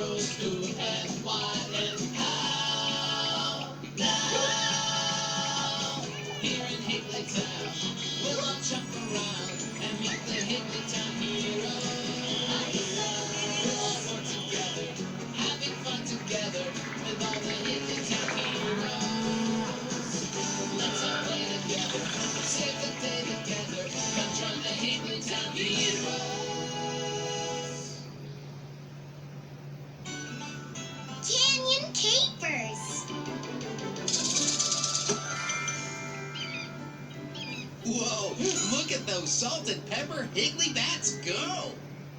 heroes who and what and how. Now, here in Higglytown, we'll all jump around and meet the Higglytown heroes. We'll all work together, having fun together with all the Higglytown heroes. Let's all play together, save the day together. Come join the Higglytown heroes. Canyon Capers. Whoa, look at those salt and pepper higgly bats go!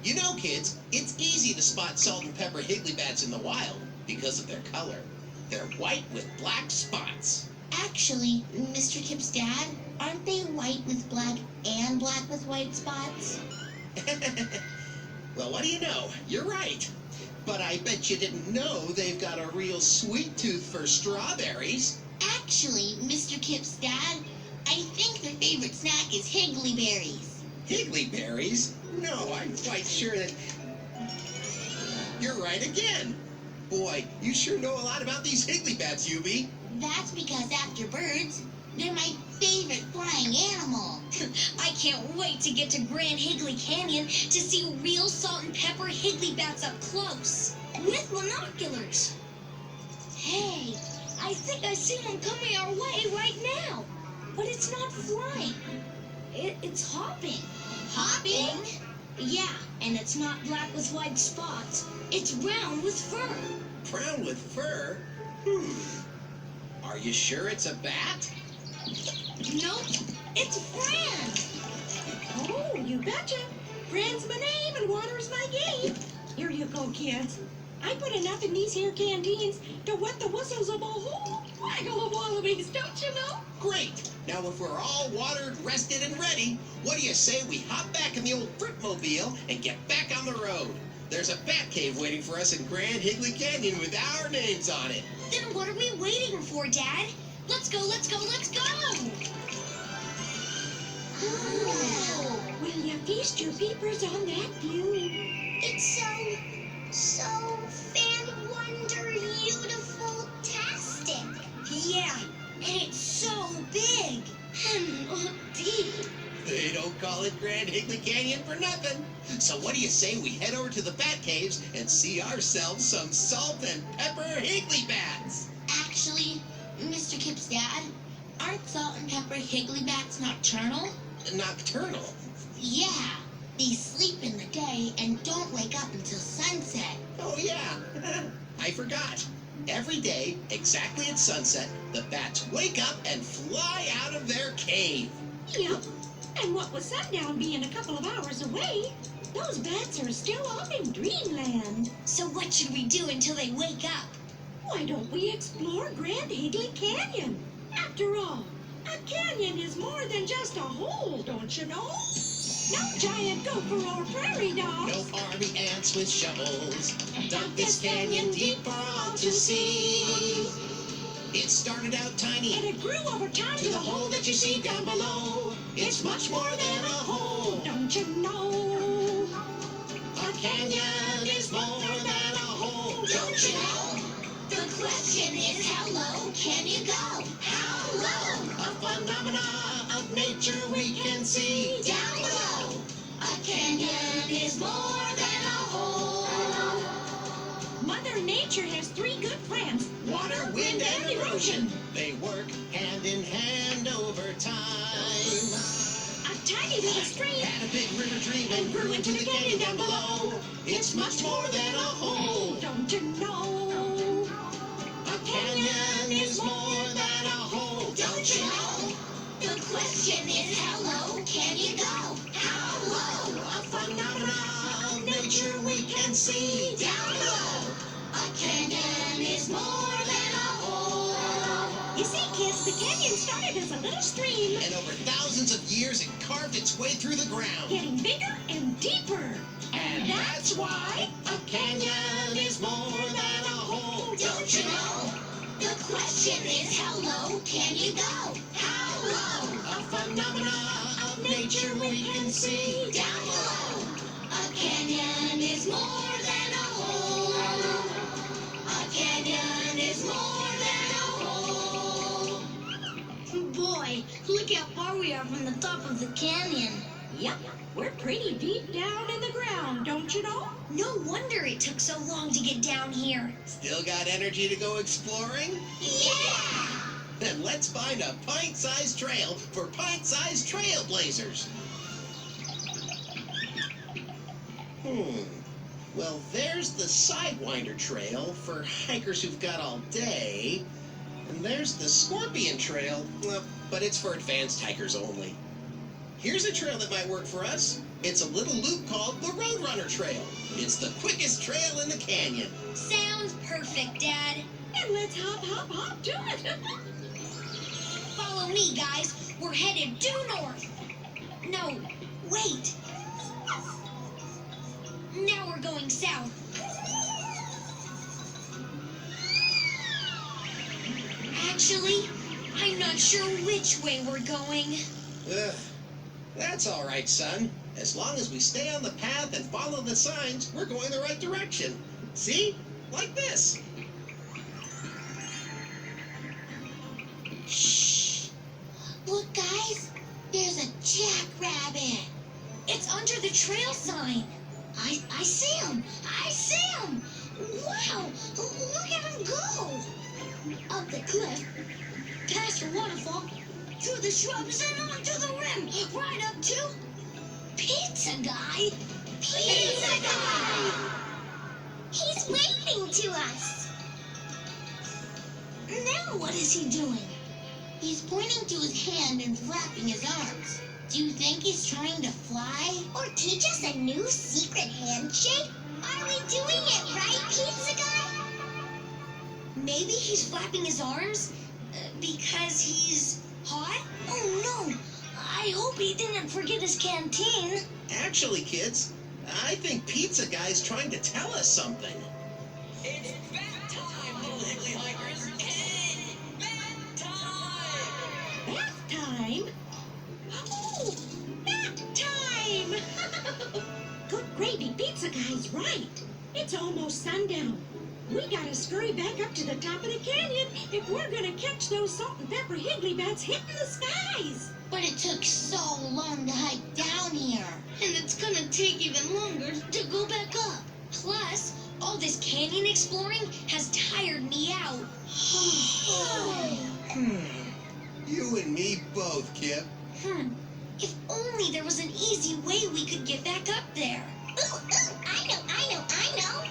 You know, kids, it's easy to spot salt and pepper higgly bats in the wild because of their color. They're white with black spots. Actually, Mr. Kip's dad, aren't they white with black and black with white spots? Well, what do you know? You're right. But I bet you didn't know they've got a real sweet tooth for strawberries. Actually, Mr. Kip's dad, I think their favorite snack is Higgly Berries. Higgly berries? No, I'm quite sure that... You're right again. Boy, you sure know a lot about these higgly bats, Yubi. That's because after birds, they're my favorite flying animal. I can't wait to get to Grand Higgly Canyon to see real salt and pepper higgly bats up close. With binoculars. Hey, I think I see one coming our way right now. But it's not flying. It's hopping. Hopping? Yeah, and it's not black with white spots. It's brown with fur. Brown with fur? Are you sure it's a bat? Nope, it's Fran. Oh, you betcha. Fran's my name and water's my game. Here you go, kids. I put enough in these here canteens to wet the whistles of a whole waggle of wallabies, don't you know? Great! Now if we're all watered, rested, and ready, what do you say we hop back in the old Fruitmobile and get back on the road? There's a bat cave waiting for us in Grand Higgly Canyon with our names on it. Then what are we waiting for, Dad? Let's go, let's go, let's go! Oh. Will you feast your peepers on that view? It's so fan-wonder-beautiful-tastic. Yeah, and it's so big and deep. They don't call it Grand Higgly Canyon for nothing. So what do you say we head over to the bat caves and see ourselves some salt and pepper higgly bats? Actually, Mr. Kip's dad, aren't salt and pepper higgly bats nocturnal? Nocturnal? Yeah, they sleep in the day and don't wake up until sunset. Oh yeah, I forgot. Every day, exactly at sunset, the bats wake up and fly out of their cave. Yep. And what with sundown being a couple of hours away, those bats are still off in dreamland. So what should we do until they wake up? Why don't we explore Grand Higgly Canyon? After all, a canyon is more than just a hole, don't you know? No giant gopher or prairie dogs. No army ants with shovels dug this canyon deep for all to see. It started out tiny, And it grew over time to the hole that you see down below. It's much more than a hole. Don't you know? A canyon is more than a hole. Don't you know? The question is, how low can you go? How low? A phenomena of nature we can see. Down below. A canyon is more than a hole. Mother Nature has three good friends. Water, wind, and erosion. They work hand in hand over time. A tiny little stream. Had a big river dream and grew into the canyon down below. It's much more than a hole. Don't you know? A canyon is more than a hole. Don't you know? The question is, how low can you go? How low? A phenomena of nature we can see. Down below. A canyon is more than a hole. You see, kids, the canyon started as a little stream, And over thousands of years it carved its way through the ground. getting bigger and deeper. And that's why a canyon is more than a hole. Don't you know? The question is, how low can you go? How low? A phenomena of nature we can see. Down below. A canyon is more than a hole. far from the top of the canyon. Yep, we're pretty deep down in the ground, don't you know? No wonder it took so long to get down here. Still got energy to go exploring? Yeah! Then let's find a pint-sized trail for pint-sized trailblazers. Well, there's the Sidewinder Trail for hikers who've got all day. And there's the Scorpion Trail, but it's for advanced hikers only. Here's a trail that might work for us. It's a little loop called the Roadrunner Trail. It's the quickest trail in the canyon. Sounds perfect, Dad. And let's hop to it. Follow me, guys. We're headed due north. No, wait. Now we're going south. Actually, I'm not sure which way we're going. Ugh, that's all right, son. As long as we stay on the path and follow the signs, we're going the right direction. See? Like this. Shh. Look, guys. There's a jackrabbit. It's under the trail sign. I see him. I see him. Wow. Look at him go. Up the cliff, past the waterfall, through the shrubs and onto the rim, right up to Pizza Guy. Pizza Guy. He's waving to us. Now what is he doing? He's pointing to his hand and flapping his arms. Do you think he's trying to fly? Or teach us a new secret handshake? Are we doing it right, Pizza Guy? Maybe he's flapping his arms because he's hot? Oh no! I hope he didn't forget his canteen. Actually, kids, I think Pizza Guy's trying to tell us something. It's bath time, little Higgly hikers. Hey, bath time! Bath time? Oh, bath time! Good gravy, Pizza Guy's right. It's almost sundown. We gotta scurry back up to the top of the canyon if we're gonna catch those salt and pepper higgly bats hitting the skies. But it took so long to hike down here. And it's gonna take even longer to go back up. Plus, all this canyon exploring has tired me out. You and me both, Kip. If only there was an easy way we could get back up there. Ooh, I know.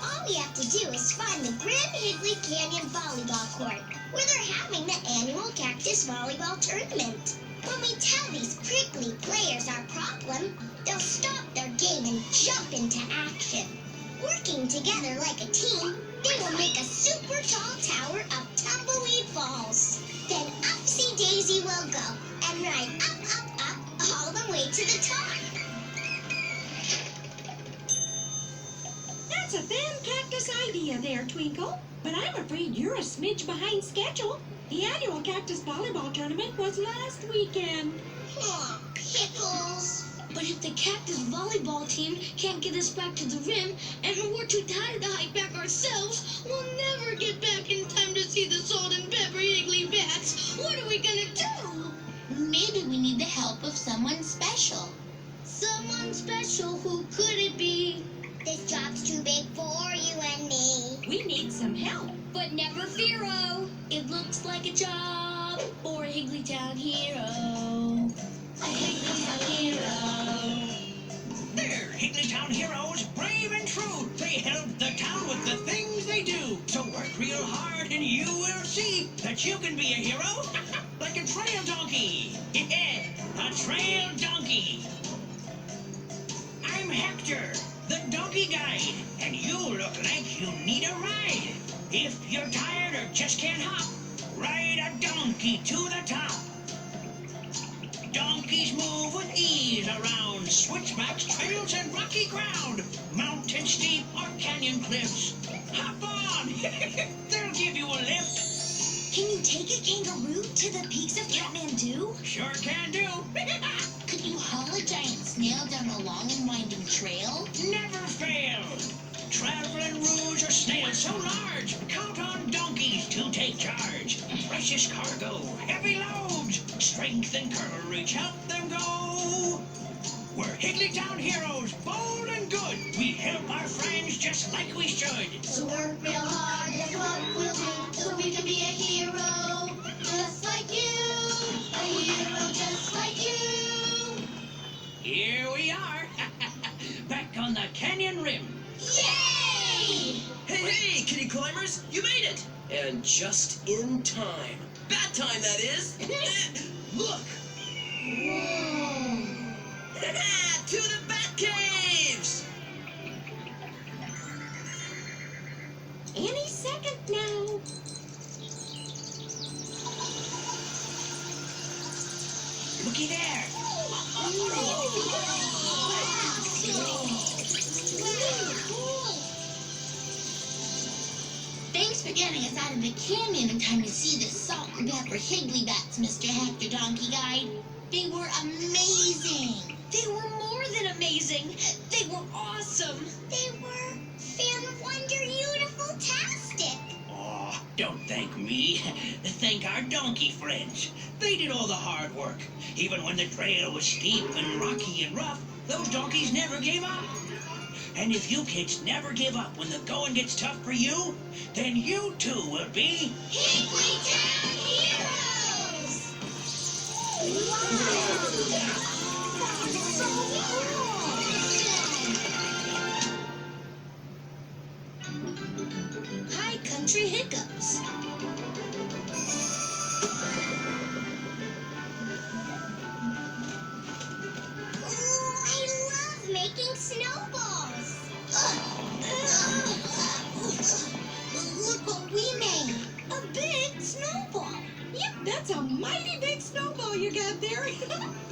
All we have to do is find the Grand Higley Canyon Volleyball Court, where they're having the annual Cactus Volleyball Tournament. When we tell these prickly players our problem, they'll stop their game and jump into action. Working together like a team, they will make a super tall tower of Tumbleweed Falls. Then Upsy Daisy will go and ride up, all the way to the top. That's a fan-cactus idea there, Twinkle. But I'm afraid you're a smidge behind schedule. The annual Cactus Volleyball Tournament was last weekend. Aw, pickles. But if the Cactus Volleyball team can't get us back to the rim, and we're too tired to hike back ourselves, we'll never get back in time to see the salt and pepper higgly bats. What are we gonna do? Maybe we need the help of someone special. Someone special, who could it be? This job's too big for you and me. We need some help. But never fear-o. It looks like a job for a Higglytown hero. A Higglytown hero. They're Higglytown heroes, brave and true. They help the town with the things they do. So work real hard and you will see that you can be a hero. Like a trail donkey. Yeah, a trail donkey. I'm Hector, the donkey guide, and you look like you need a ride. If you're tired or just can't hop, ride a donkey to the top. Donkeys move with ease around switchbacks, trails, and rocky ground. Mountain steep or canyon cliffs. Hop on! They'll give you a lift. Can you take a kangaroo to the peaks of Kathmandu? Sure can do. Could you haul a giant snail down a long and winding trail? Never failed. Traveling rouge or snails so large, count on donkeys to take charge. Precious cargo, heavy loads, strength and courage help them go. We're Higglytown heroes, bold and good. We help our friends just like we should. So work real hard, that's what we'll do, so we can be a hero, just like you. A hero just like you. Here we are, back on the canyon rim. Yay! Hey, kitty climbers, you made it! And just in time. Bat time, that is. Look! Whoa! To the Bat Caves! Any second now. Looky there. Thanks for getting us out of the canyon in time to see the salt and pepper higgly bats, Mr. Hector Donkey Guide. They were amazing. They were more than amazing. They were awesome. They were fan-wonder-beautiful-tastic. Oh, don't thank me. Thank our donkey friends. They did all the hard work. Even when the trail was steep and rocky and rough, those donkeys never gave up. And if you kids never give up when the going gets tough for you, then you too will be Higglytown Heroes! Wow! That's so awesome! High Country Hiccups. Ooh, I love making snowballs! Look what we made! A big snowball. Yep, that's a mighty big snowball you got there.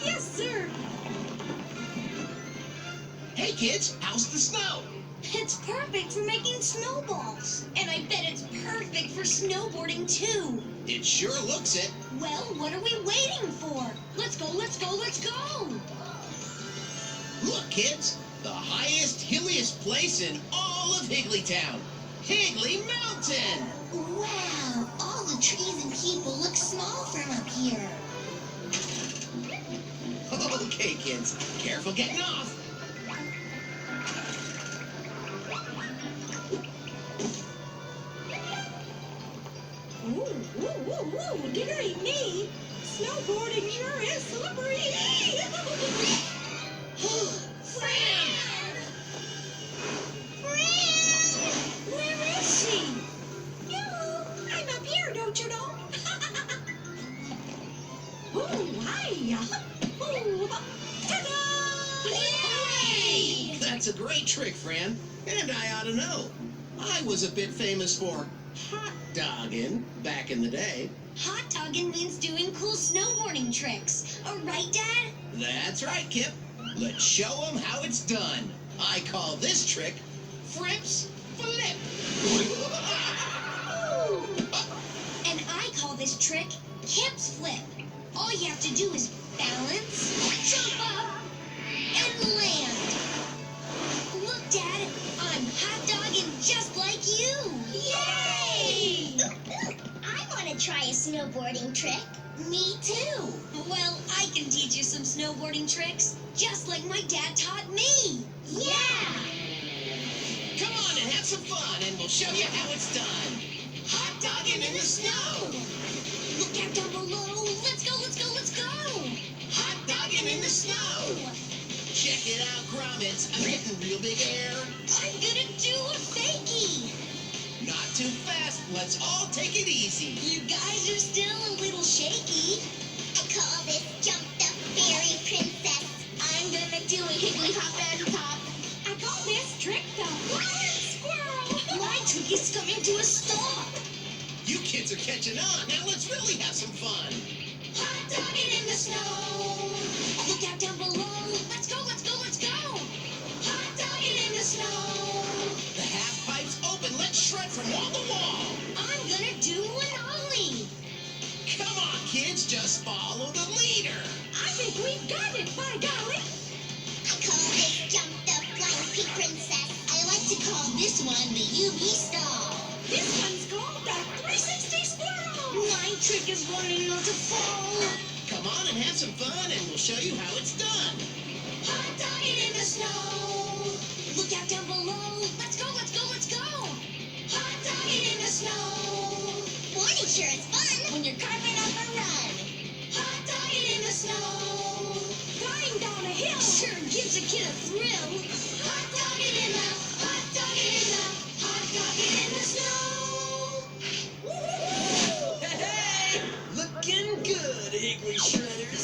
Yes, sir. Hey kids, how's the snow? It's perfect for making snowballs. And I bet it's perfect for snowboarding too. It sure looks it. Well, what are we waiting for? Let's go, let's go, let's go! Look kids, the highest, hilliest place in all of Higglytown. Higgly Mountain! Wow, all the trees and people look small from up here. Okay kids, careful getting off. Ooh, dear me. Snowboarding sure is slippery. Fran! Fran! Where is she? I'm up here, don't you know? Ooh, hi-ya. Ooh, ta-da! Yay! That's a great trick, Fran. And I ought to know. I was a bit famous for hot dogging back in the day. Hot dogging means doing cool snowboarding tricks. Right, Dad? That's right, Kip. Let's show 'em how it's done. I call this trick Frips Flip. And I call this trick Kip's Flip. All you have to do is balance, jump up, and land. Look, Dad, I'm hot dogging just like you. Yay! I want to try a snowboarding trick. Me too. Well, I can teach you some snowboarding tricks, just like my dad taught me. Yeah! Come on and have some fun, and we'll show you how it's done. Hot dogging in the snow. Look out down below. Let's go, let's go, let's go. Hot dogging in the snow. Check it out, grommets. I'm getting real big air. I'm gonna do a fakie. Not too fast. Let's all take it easy. You guys are still a little shaky. I call this Jump the Fairy Princess. I'm gonna do a higgly hop and pop. I call this trick the flying squirrel. My trick is coming to a stop. You kids are catching on. Now let's really have some fun. Hot dogging in the snow. Look out down below. Let's go, let's go, let's go. Hot dogging in the snow. The half pipe's open. Let's shred from wall to wall. I'm gonna do an ollie. Come on, kids. Just follow the leader. I think we've got it, by golly. I call this Jump the Flying Pea Princess. I like to call this one the UV Star. This one's called the 360 Spiral. My trick is running out to fall. Come on and have some fun, and we'll show you how it's done. Hot dogging in the snow. Look out down below. Let's go, let's go, let's go. Hot dogging in the snow. Morning sure is fun when you're carving up a run. Hot dogging in the snow. Flying down a hill. Sure gives a kid a thrill. Hot dogging in the, hot dogging in the, hot dogging in the snow. Woo-hoo! Hey, looking good, Higgly Shredders.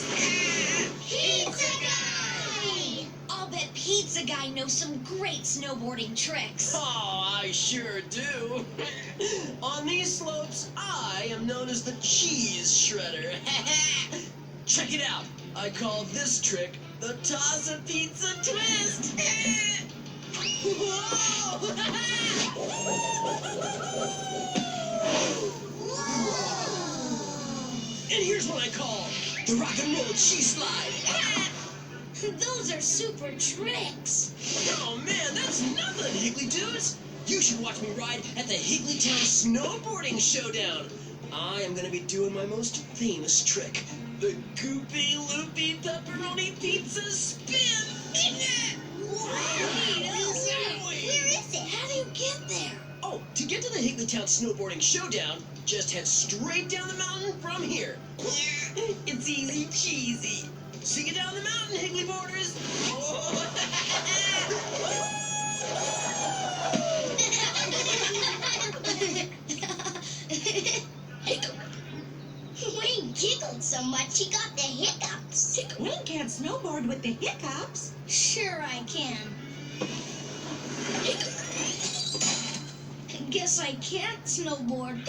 Pizza Guy! I'll bet Pizza Guy knows some great snowboarding tricks. Oh, I sure do. On these slopes, I am known as the Cheese Shredder. Check it out. I call this trick the Toss a Pizza Twist. And here's what I call the Rock and Roll Cheese Slide. Those are super tricks. Oh man, that's nothing, Higgly Dudes. You should watch me ride at the Higglytown Snowboarding Showdown. I am gonna be doing my most famous trick, the Goopy Loopy Pepperoni Pizza Spin. Where is it? How do you get there? Oh, to get to the Higglytown Snowboarding Showdown, just head straight down the mountain from here. It's easy cheesy. See you down the mountain, Higgly Boarders. Wayne giggled so much he got the hiccups. Wayne can't snowboard with the hiccups. Sure I can. Guess I can't snowboard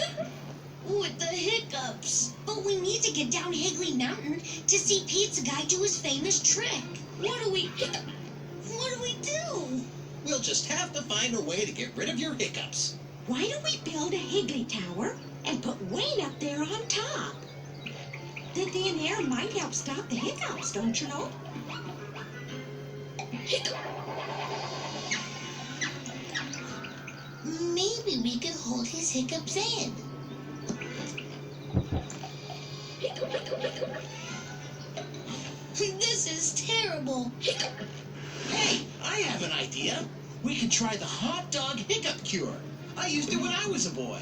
with the hiccups. But we need to get down Higgly Mountain to see Pizza Guy do his famous trick. What do we do? We'll just have to find a way to get rid of your hiccups. Why don't we build a Higgly Tower and put Wayne up there on top? The thin air might help stop the hiccups, don't you know? Maybe we could hold his hiccups in. This is terrible. Hey, I have an idea. We could try the hot dog hiccup cure. I used it when I was a boy.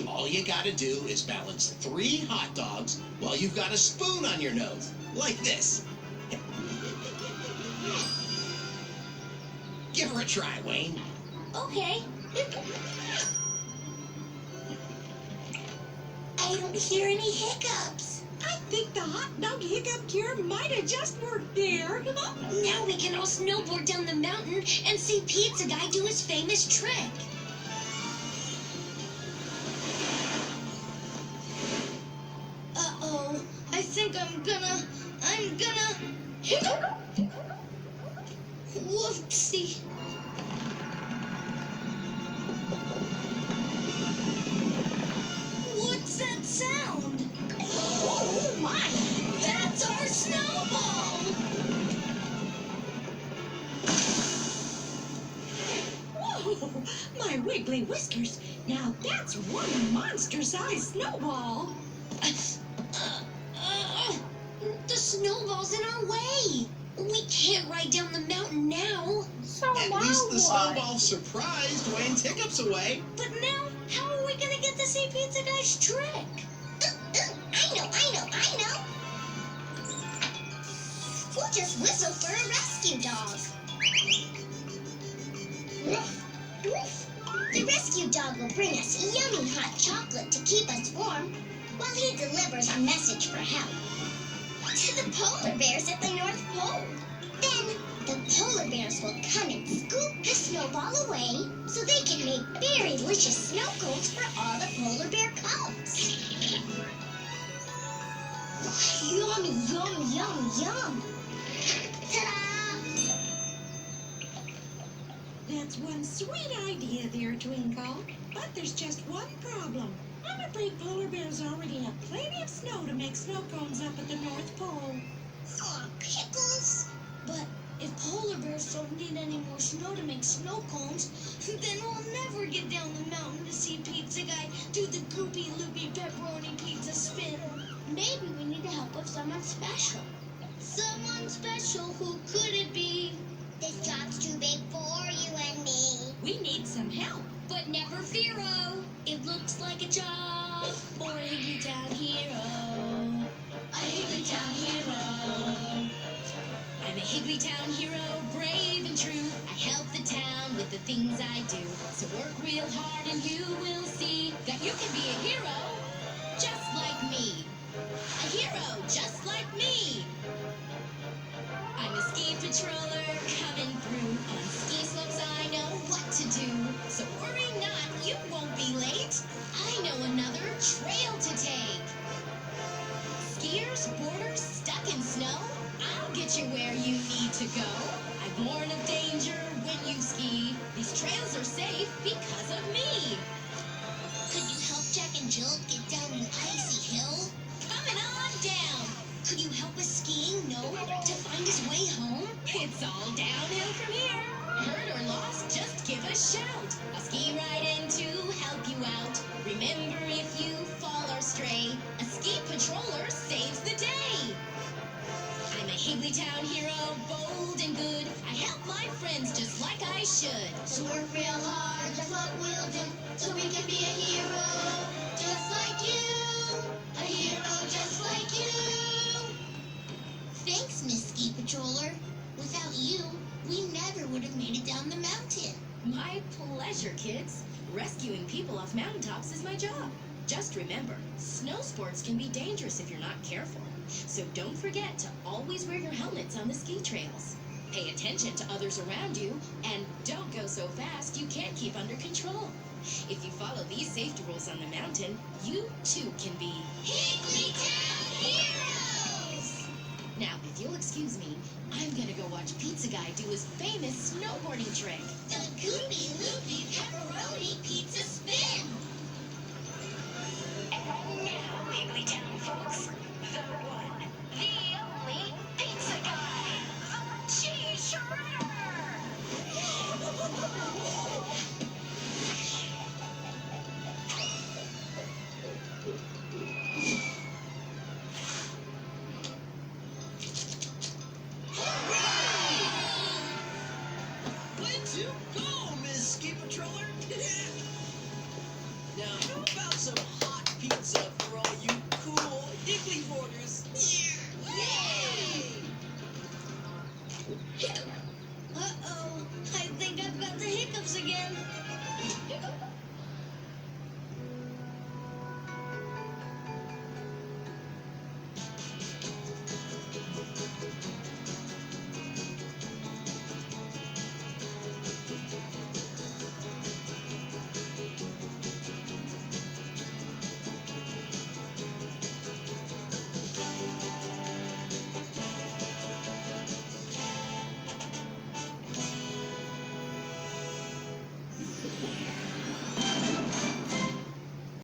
All you gotta do is balance 3 hot dogs while you've got a spoon on your nose, like this. Give her a try, Wayne. Okay. I don't hear any hiccups. I think the hot dog hiccup cure might have just worked there. Now we can all snowboard down the mountain and see Pizza Guy do his famous trick. Uh-oh. I think I'm gonna... Whoopsie. What's that sound? Oh, my! That's our snowball! Whoa! My wiggly whiskers. Now that's one monster-sized snowball. The snowball's in our way. We can't ride down the mountain now. At least the snowball surprised Wayne's hiccups away. But now, how are we gonna get to see Pizza Guy's trick? I know. We'll just whistle for a rescue dog. Ruff, ruff. The rescue dog will bring us yummy hot chocolate to keep us warm while he delivers a message for help to the polar bears at the North Pole. Then the polar bears will come and scoop the snowball away so they can make very delicious snow cones for all the polar bear cubs. Yum, yum, yum, yum. Ta-da! That's one sweet idea there, Twinkle. But there's just one problem. I'm afraid polar bears already have plenty of snow to make snow cones up at the North Pole. Oh, pickles. But if polar bears don't need any more snow to make snow cones, then never get down the mountain to see Pizza Guy do the goopy loopy pepperoni pizza spin. Maybe we need the help of someone special. Someone special, who could it be? This job's too big for you and me. We need some help. But never fear-o. It looks like a job for a Higglytown hero. A Higglytown hero. I'm a Higglytown hero, brave and true. I help the town with the things I do. So work real hard and you will see that you can be a hero just like me. A hero just like me. I'm a ski patroller coming through. On ski slopes I know what to do. So worry not, you won't be late. I know another trail to take. Skiers, boarders, stuck in snow, I'll get you where you need to go. I'm warned of danger when you ski. These trails are safe because of me. Could you help Jack and Jill get down an icy hill? Coming on down. Could you help a skiing gnome to find his way home? It's all downhill from here. Hurt or lost, just give a shout. I'll ski right in to help you out. Remember, if you fall or stray, a ski patroller saves the day. I'm a Higglytown hero, bold and good. I help my friends just like I should. So work real hard, that's what we'll do, so we can be a hero, just like you. A hero just like you. Thanks, Miss Ski Patroller. Without you, we never would have made it down the mountain. My pleasure, kids. Rescuing people off mountaintops is my job. Just remember, snow sports can be dangerous if you're not careful. So don't forget to always wear your helmets on the ski trails. Pay attention to others around you, and don't go so fast you can't keep under control. If you follow these safety rules on the mountain, you too can be Higglytown Heroes! Now, if you'll excuse me, I'm gonna go watch Pizza Guy do his famous snowboarding trick. The Goopy Loopy Pepperoni